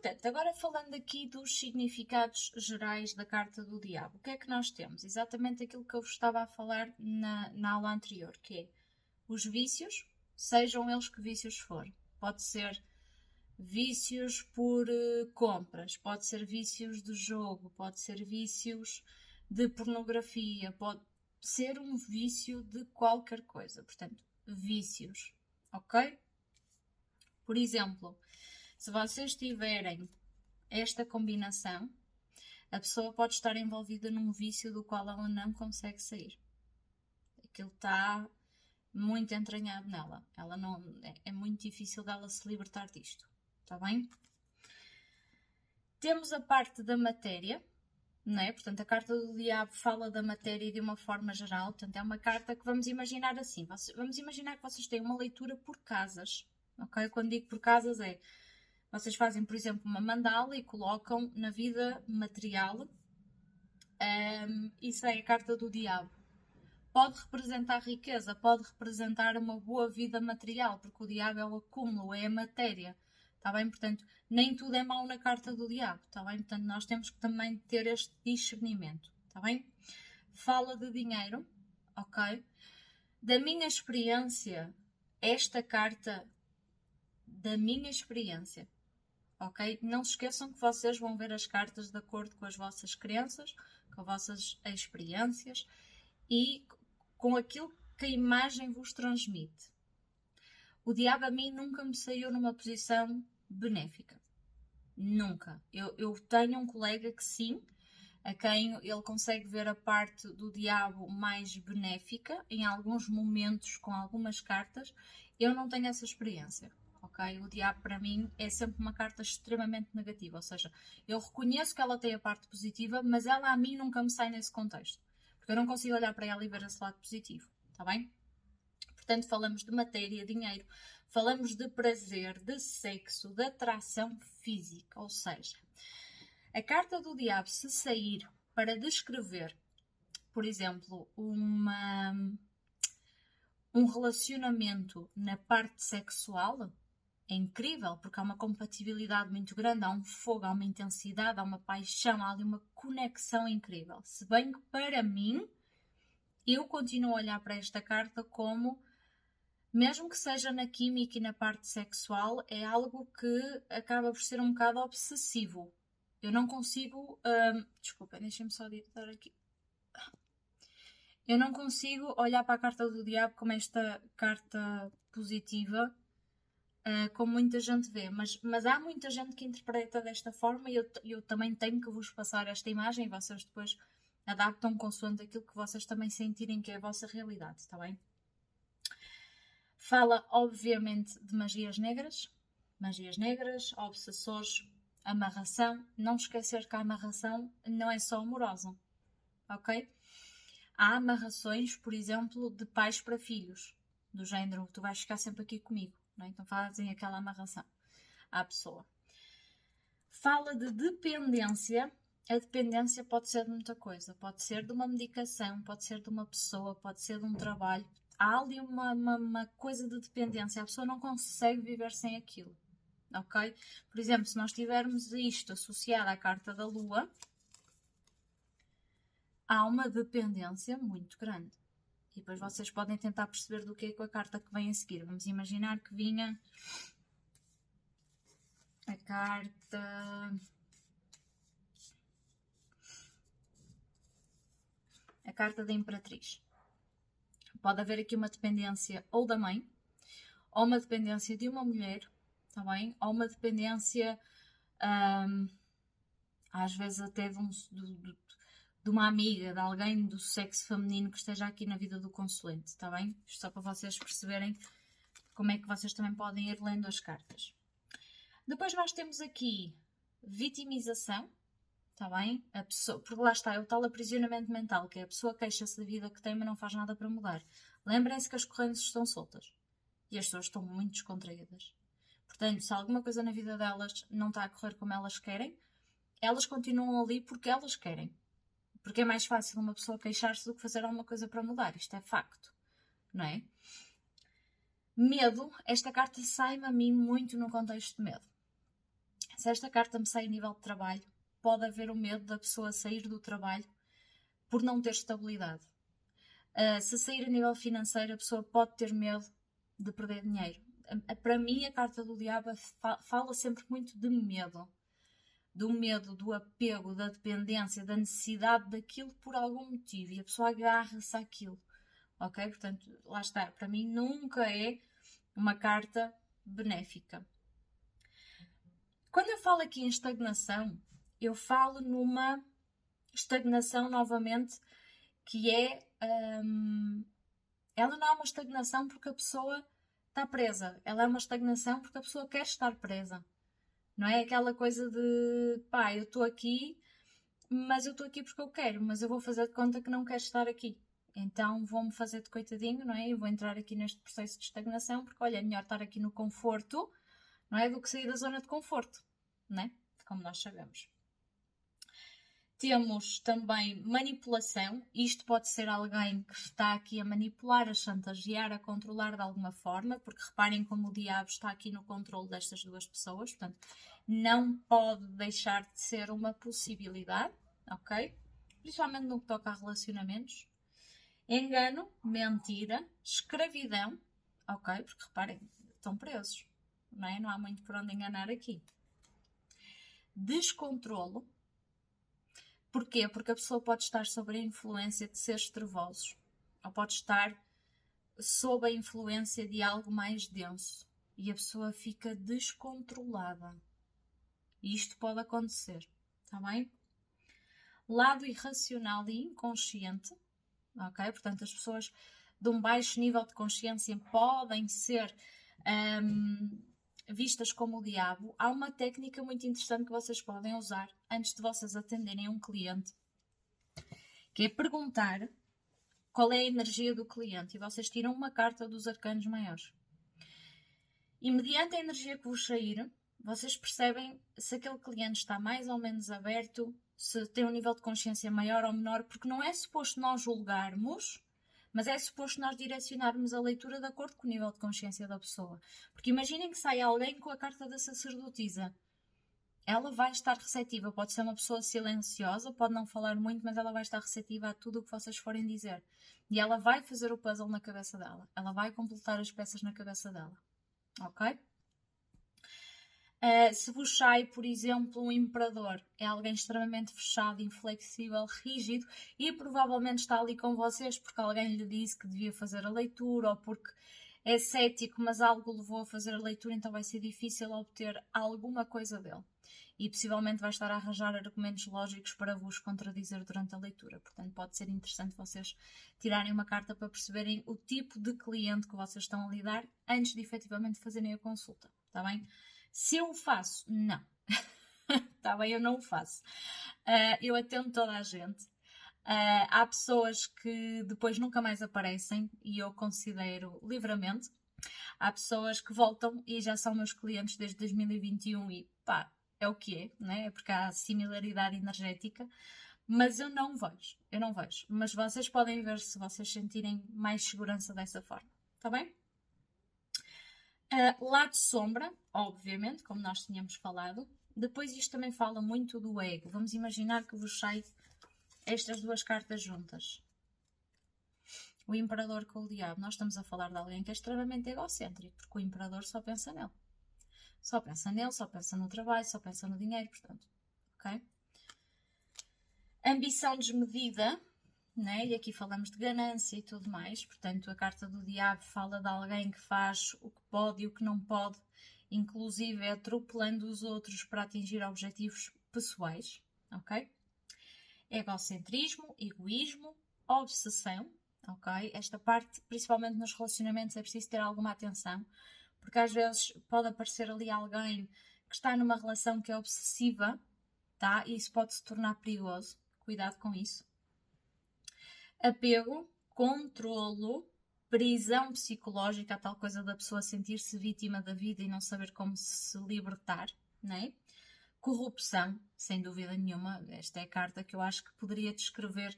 Portanto, agora falando aqui dos significados gerais da carta do diabo, o que é que nós temos? Exatamente aquilo que eu vos estava a falar na aula anterior, que é os vícios, sejam eles que vícios forem. Pode ser vícios por compras, pode ser vícios de jogo, pode ser vícios de pornografia, pode ser um vício de qualquer coisa. Portanto, vícios, ok? Por exemplo, se vocês tiverem esta combinação, a pessoa pode estar envolvida num vício do qual ela não consegue sair. Aquilo está muito entranhado nela. Ela não, é muito difícil dela se libertar disto. Está bem? Temos a parte da matéria, não é? Portanto, a carta do diabo fala da matéria de uma forma geral. Portanto, é uma carta que vamos imaginar assim. Vamos imaginar que vocês têm uma leitura por casas. Ok? Quando digo por casas é... Vocês fazem, por exemplo, uma mandala e colocam na vida material. Isso é a carta do diabo. Pode representar riqueza, pode representar uma boa vida material, porque o diabo é o acúmulo, é a matéria. Está bem? Portanto, nem tudo é mau na carta do diabo. Está bem? Portanto, nós temos que também ter este discernimento. Está bem? Fala de dinheiro. Ok? Da minha experiência, esta carta, da minha experiência, ok? Não se esqueçam que vocês vão ver as cartas de acordo com as vossas crenças, com as vossas experiências e com aquilo que a imagem vos transmite. O diabo a mim nunca me saiu numa posição benéfica. Nunca. Eu tenho um colega que sim, a quem ele consegue ver a parte do diabo mais benéfica, em alguns momentos, com algumas cartas. Eu não tenho essa experiência. Okay? O diabo para mim é sempre uma carta extremamente negativa, ou seja, eu reconheço que ela tem a parte positiva, mas ela a mim nunca me sai nesse contexto, porque eu não consigo olhar para ela e ver esse lado positivo, está bem? Portanto, falamos de matéria, dinheiro, falamos de prazer, de sexo, de atração física, ou seja, a carta do diabo, se sair para descrever, por exemplo, um relacionamento na parte sexual, é incrível, porque há uma compatibilidade muito grande, há um fogo, há uma intensidade, há uma paixão, há ali uma conexão incrível. Se bem que para mim, eu continuo a olhar para esta carta como, mesmo que seja na química e na parte sexual, é algo que acaba por ser um bocado obsessivo. Eu não consigo... desculpem, deixem-me só editar aqui. Eu não consigo olhar para a carta do diabo como esta carta positiva, como muita gente vê, mas há muita gente que interpreta desta forma e eu também tenho que vos passar esta imagem e vocês depois adaptam consoante aquilo que vocês também sentirem que é a vossa realidade, está bem? Fala, obviamente, de magias negras, obsessores, amarração. Não esquecer que a amarração não é só amorosa, ok? Há amarrações, por exemplo, de pais para filhos, do género, tu vais ficar sempre aqui comigo. Não é? Então fazem aquela amarração à pessoa. Fala de dependência. A dependência pode ser de muita coisa. Pode ser de uma medicação, pode ser de uma pessoa, pode ser de um trabalho. Há ali uma coisa de dependência. A pessoa não consegue viver sem aquilo. Ok? Por exemplo, se nós tivermos isto associado à carta da Lua, há uma dependência muito grande. E depois vocês podem tentar perceber do que é com a carta que vem a seguir. Vamos imaginar que vinha a carta da Imperatriz. Pode haver aqui uma dependência ou da mãe, ou uma dependência de uma mulher, tá bem? Ou uma dependência, às vezes até de uma amiga, de alguém do sexo feminino que esteja aqui na vida do consulente, está bem? Isto só para vocês perceberem como é que vocês também podem ir lendo as cartas. Depois nós temos aqui vitimização, está bem? A pessoa, porque lá está, é o tal aprisionamento mental, que é a pessoa queixa-se da vida que tem, mas não faz nada para mudar. Lembrem-se que as correntes estão soltas e as pessoas estão muito descontraídas. Portanto, se alguma coisa na vida delas não está a correr como elas querem, elas continuam ali porque elas querem. Porque é mais fácil uma pessoa queixar-se do que fazer alguma coisa para mudar. Isto é facto, não é? Medo. Esta carta sai-me a mim muito no contexto de medo. Se esta carta me sai a nível de trabalho, pode haver o medo da pessoa sair do trabalho por não ter estabilidade. Se sair a nível financeiro, a pessoa pode ter medo de perder dinheiro. Para mim, a carta do diabo fala sempre muito de medo. Do medo, do apego, da dependência, da necessidade daquilo por algum motivo. E a pessoa agarra-se àquilo. Ok? Portanto, lá está. Para mim, nunca é uma carta benéfica. Quando eu falo aqui em estagnação, eu falo numa estagnação novamente que é... ela não é uma estagnação porque a pessoa está presa. Ela é uma estagnação porque a pessoa quer estar presa. Não é aquela coisa de, pá, eu estou aqui, mas eu estou aqui porque eu quero, mas eu vou fazer de conta que não quero estar aqui. Então vou-me fazer de coitadinho, não é? E vou entrar aqui neste processo de estagnação porque, olha, é melhor estar aqui no conforto, não é? Do que sair da zona de conforto, não é? Como nós sabemos. Temos também manipulação. Isto pode ser alguém que está aqui a manipular, a chantagear, a controlar de alguma forma, porque reparem como o diabo está aqui no controle destas duas pessoas, portanto, não pode deixar de ser uma possibilidade, ok? Principalmente no que toca a relacionamentos. Engano, mentira, escravidão, ok? Porque reparem, estão presos, não é? Não há muito por onde enganar aqui. Descontrolo. Porquê? Porque a pessoa pode estar sob a influência de seres trevosos. Ou pode estar sob a influência de algo mais denso. E a pessoa fica descontrolada. E isto pode acontecer. Está bem? Lado irracional e inconsciente. Ok? Portanto, as pessoas de um baixo nível de consciência podem ser... vistas como o diabo. Há uma técnica muito interessante que vocês podem usar antes de vocês atenderem um cliente, que é perguntar qual é a energia do cliente, e vocês tiram uma carta dos arcanos maiores. E mediante a energia que vos sair, vocês percebem se aquele cliente está mais ou menos aberto, se tem um nível de consciência maior ou menor, porque não é suposto nós julgarmos, mas é suposto nós direcionarmos a leitura de acordo com o nível de consciência da pessoa. Porque imaginem que sai alguém com a carta da sacerdotisa. Ela vai estar receptiva. Pode ser uma pessoa silenciosa, pode não falar muito, mas ela vai estar receptiva a tudo o que vocês forem dizer. E ela vai fazer o puzzle na cabeça dela. Ela vai completar as peças na cabeça dela. Ok? Se vos sai, por exemplo, um imperador, é alguém extremamente fechado, inflexível, rígido e provavelmente está ali com vocês porque alguém lhe disse que devia fazer a leitura ou porque é cético, mas algo levou a fazer a leitura, então vai ser difícil obter alguma coisa dele. E possivelmente vai estar a arranjar argumentos lógicos para vos contradizer durante a leitura. Portanto, pode ser interessante vocês tirarem uma carta para perceberem o tipo de cliente que vocês estão a lidar antes de efetivamente fazerem a consulta. Está bem? Se eu o faço, não. Está bem, eu não o faço. Eu atendo toda a gente. Há pessoas que depois nunca mais aparecem e eu considero livremente. Há pessoas que voltam e já são meus clientes desde 2021 e pá, é o que é, né? É porque há similaridade energética. Mas eu não vejo. Mas vocês podem ver se vocês sentirem mais segurança dessa forma. Está bem? Lado sombra, obviamente, como nós tínhamos falado. Depois isto também fala muito do ego. Vamos imaginar que vos sai estas duas cartas juntas. O imperador com o diabo. Nós estamos a falar de alguém que é extremamente egocêntrico, porque o imperador só pensa nele. Só pensa nele, só pensa no trabalho, só pensa no dinheiro, portanto. Ok? Ambição desmedida. Né? E aqui falamos de ganância e tudo mais, portanto a carta do diabo fala de alguém que faz o que pode e o que não pode, inclusive atropelando os outros para atingir objetivos pessoais, ok? Egocentrismo, egoísmo, obsessão, ok? Esta parte, principalmente nos relacionamentos, é preciso ter alguma atenção, porque às vezes pode aparecer ali alguém que está numa relação que é obsessiva, tá? E isso pode se tornar perigoso, cuidado com isso. Apego, controlo, prisão psicológica, a tal coisa da pessoa sentir-se vítima da vida e não saber como se libertar, né? Corrupção, sem dúvida nenhuma. Esta é a carta que eu acho que poderia descrever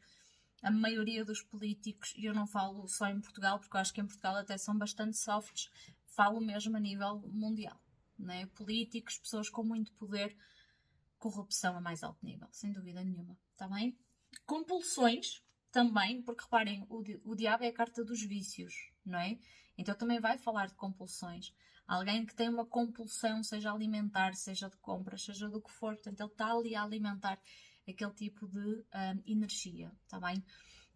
a maioria dos políticos, e eu não falo só em Portugal, porque eu acho que em Portugal até são bastante softs, falo mesmo a nível mundial, né? Políticos, pessoas com muito poder, corrupção a mais alto nível, sem dúvida nenhuma, está bem? Compulsões também, porque reparem, o diabo é a carta dos vícios, não é? Então também vai falar de compulsões. Alguém que tem uma compulsão, seja alimentar, seja de compras, seja do que for, portanto ele está ali a alimentar aquele tipo de energia, está bem?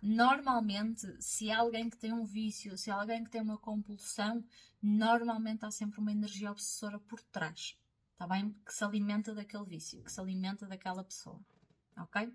Normalmente, se há alguém que tem um vício, se há alguém que tem uma compulsão, normalmente há sempre uma energia obsessora por trás, está bem? Que se alimenta daquele vício, que se alimenta daquela pessoa, ok?